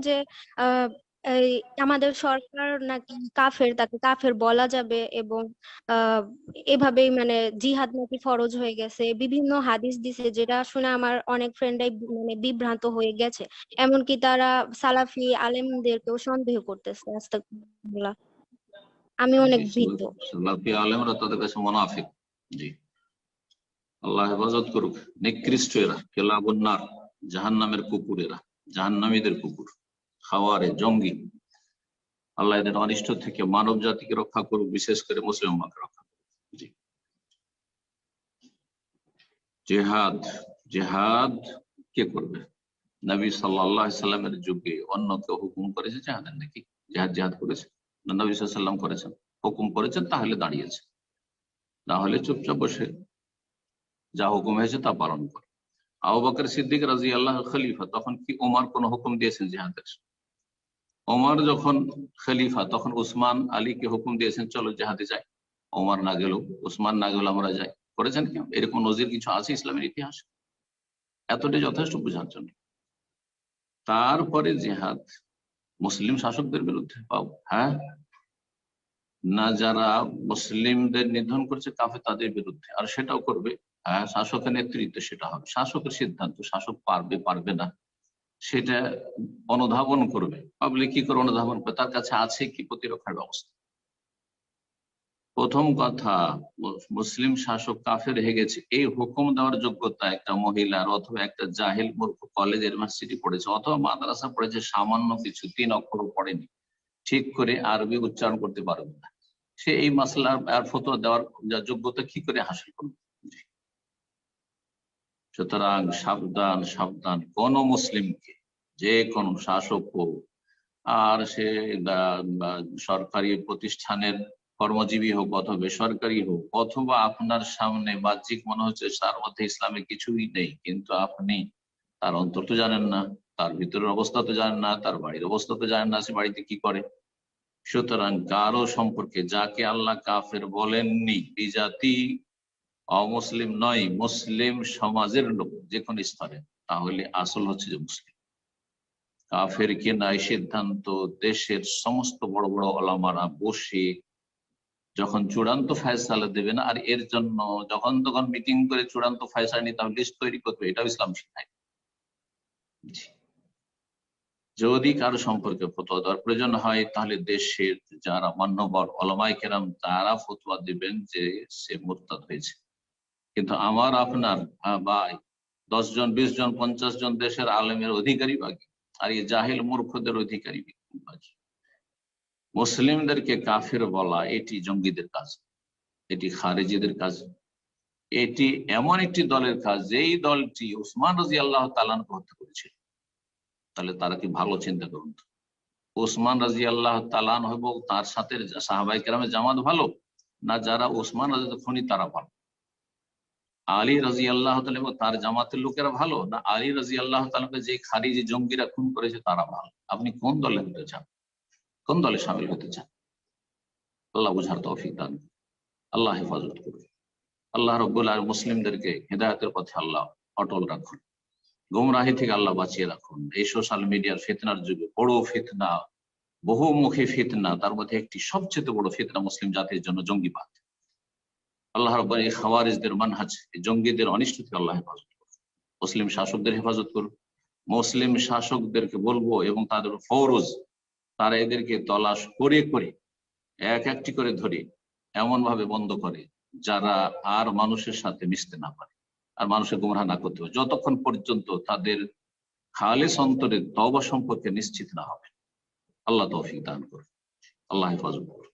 যে আহ এই আমাদের সরকার নাকি কাফের, তাকে কাফের বলা যাবে, এবং আহ এভাবেই মানে জিহাদ নাকি ফরজ হয়ে গেছে, বিভিন্ন হাদিস দিছে, যেটা শুনে আমার অনেক ফ্রেন্ডাই মানে বিভ্রান্ত হয়ে গেছে। এমনকি তারা সালাফি আলেমদেরকেও সন্দেহ করতেছে। আস্তাগফিরুল্লাহ, আমি জি, অনেক ভীত। সালাফি আলেমরা তাদের কাছে মুনাফিক। জি, আল্লাহ হেফাজত করুক। নিকৃষ্ট এরা, কেলাবুন্নার, জাহান্নামের কুকুরেরা, জাহান্নামীদের কুকুর, খাওয়ারে জঙ্গি। আল্লাহ এদের অনিষ্ট থেকে মানব জাতিকে রক্ষা করুক, বিশেষ করে মুসলিম উম্মাহকে রক্ষা করুক। জি, জেহাদ, জেহাদ কে করবে? নবী সাল্লাল্লাহু আলাইহি সাল্লামের যুগে অন্য কেউ হুকুম করেছে জেহাদের নাকি? জেহাদ জেহাদ করেছে না? নবী সাল্লাল্লাহু আলাইহি সাল্লাম করেছেন, হুকুম করেছেন, তাহলে দাঁড়িয়েছে, না হলে চুপচাপ বসে যা হুকুম হয়েছে তা পালন করে। আবু বকর সিদ্দিক রাদিয়াল্লাহু খলিফা, তখন কি ওমর কোন হুকুম দিয়েছেন জেহাদের? ওমর যখন খলিফা তখন উসমান আলীকে হুকুম দিয়েছেন চলো জেহাদে যাই, ওমর না গেল, উসমান না গেল, আমরা যাই। করেছেন কেউ? এরকম নজির কিছু আছে ইসলামের ইতিহাস? এতটাই যথেষ্ট বোঝার জন্য। তারপরে জেহাদ মুসলিম শাসকদের বিরুদ্ধে পাবো, হ্যাঁ, না যারা মুসলিমদের নিধন করছে কাফের তাদের বিরুদ্ধে, আর সেটাও করবে, হ্যাঁ, শাসকের নেতৃত্বে সেটা হবে, শাসকের সিদ্ধান্ত, শাসক পারবে পারবে না সেটা অনুধাবন করবে। পাবলিক কি করে অনুধাবন করবে? তার কাছে আছে কি প্রতিরক্ষার ব্যবস্থা? প্রথম কথা, মুসলিম শাসক কাফের হয়ে গেছে, এই হুকুম দেওয়ার যোগ্যতা একটা মহিলার অথবা একটা জাহিল মূর্খ কলেজ ইউনিভার্সিটি পড়েছে অথবা মাদ্রাসা পড়েছে, সামান্য কিছু 3 অক্ষরও পড়েনি, ঠিক করে আরবি উচ্চারণ করতে পারবে না, সে এই মাসলা আর ফতোয়া দেওয়ার যোগ্যতা কি করে হাসিল করবে? সুতরাং সাবধান, সাবধান। কোন মুসলিমকে, যে কোন শাসক হোক, আর সে সরকারি প্রতিষ্ঠানের কর্মজীবী হোক অথবা বেসরকারি হোক, অথবা আপনার সামনে বাহ্যিক মনে হচ্ছে তার মধ্যে ইসলামের কিছুই নেই, কিন্তু আপনি তার অন্তর তো জানেন না, তার ভিতরের অবস্থা তো জানেন না, তার বাড়ির অবস্থা তো জানেন না, সে বাড়িতে কি করে। সুতরাং কারো সম্পর্কে যাকে আল্লাহ কাফের বলেননি, বিজাতি, অমুসলিম নয়, মুসলিম সমাজের লোক যে কোনো স্তরে, তাহলে আসল হচ্ছে যে মুসলিম। কাফের কে নাই সিদ্ধান্ত দেশের সমস্ত বড় বড় ওলামারা বসে যখন চূড়ান্ত ফয়সালা দেবেন, আর এর জন্য যখন তখন মিটিং করে চূড়ান্ত ফয়সালা নিতে হবে, লিস্ট তৈরি করবে, এটাও ইসলাম শিখায়। যদি কারো সম্পর্কে ফতোয়া দেওয়ার প্রয়োজন হয়, তাহলে দেশের যারা মান্যবর ওলামায়ে কেরাম তারা ফতোয়া দিবেন যে সে মুরতাদ হয়েছে। কিন্তু আমার আপনার বা 10 জন 20 জন 50 জন দেশের আলেমের অধিকারী বাকি, আর এই জাহিল মূর্খদের অধিকারী বাকি। মুসলিমদেরকে কাফের বলা এটি জঙ্গিদের কাজ, এটি খারেজিদের কাজ, এটি এমন একটি দলের কাজ যেই দলটি উসমান রাদিয়াল্লাহু তাআলা আনহু হত্যা করেছিল। তাহলে তারা কি ভালো? চিন্তা করুন তো। উসমান রাদিয়াল্লাহু তাআলা আনহু এবং তার সাথে সাহাবায়ে কেরামের জামাত ভালো, না যারা উসমান রাদিয়াল্লাহু খুনি তারা ভালো? আলী রাদিয়াল্লাহু তাআলা এবং তার জামাতের লোকেরা ভালো, না আলী রাদিয়াল্লাহু তাআলাকে যে খারিজি জঙ্গিরা খুন করেছে তারা ভালো? আপনি কোন দলে হতে চান? কোন দলে শামিল হতে চান? আল্লাহ বুঝার তৌফিক দান, আল্লাহ হেফাজত করুন। আল্লাহ রাব্বুল আলামিন মুসলিমদেরকে হেদায়েতের পথে আল্লাহ অটল রাখুন, গুমরাহি থেকে আল্লাহ বাঁচিয়ে রাখুন। এই সোশ্যাল মিডিয়ার ফিতনার যুগে বড় ফিতনা, বহুমুখী ফিতনা, তার মধ্যে একটি সবচেয়ে বড় ফিতনা মুসলিম জাতির জন্য জঙ্গিবাদ। আল্লাহ রাব্বুল এই খাওয়ারিজদের মানহাজ, এই জঙ্গিদের অনিষ্ট থেকে আল্লাহ হেফাজত করুন। মুসলিম শাসকদের হেফাজত করুন। মুসলিম শাসকদেরকে বলবো এবং তাদের ফৌরজ, তারা এদেরকে তলাশ করে করে এক একটি করে ধরে এমন ভাবে বন্ধ করে যারা আর মানুষের সাথে মিশতে না পারে, আর মানুষের গুমরাহ না করতে পারে, যতক্ষণ পর্যন্ত তাদের খালেস অন্তরে তওবা সম্পর্কে নিশ্চিত না হবে। আল্লাহ তৌফিক দান করুন, আল্লাহ হেফাজত করুন।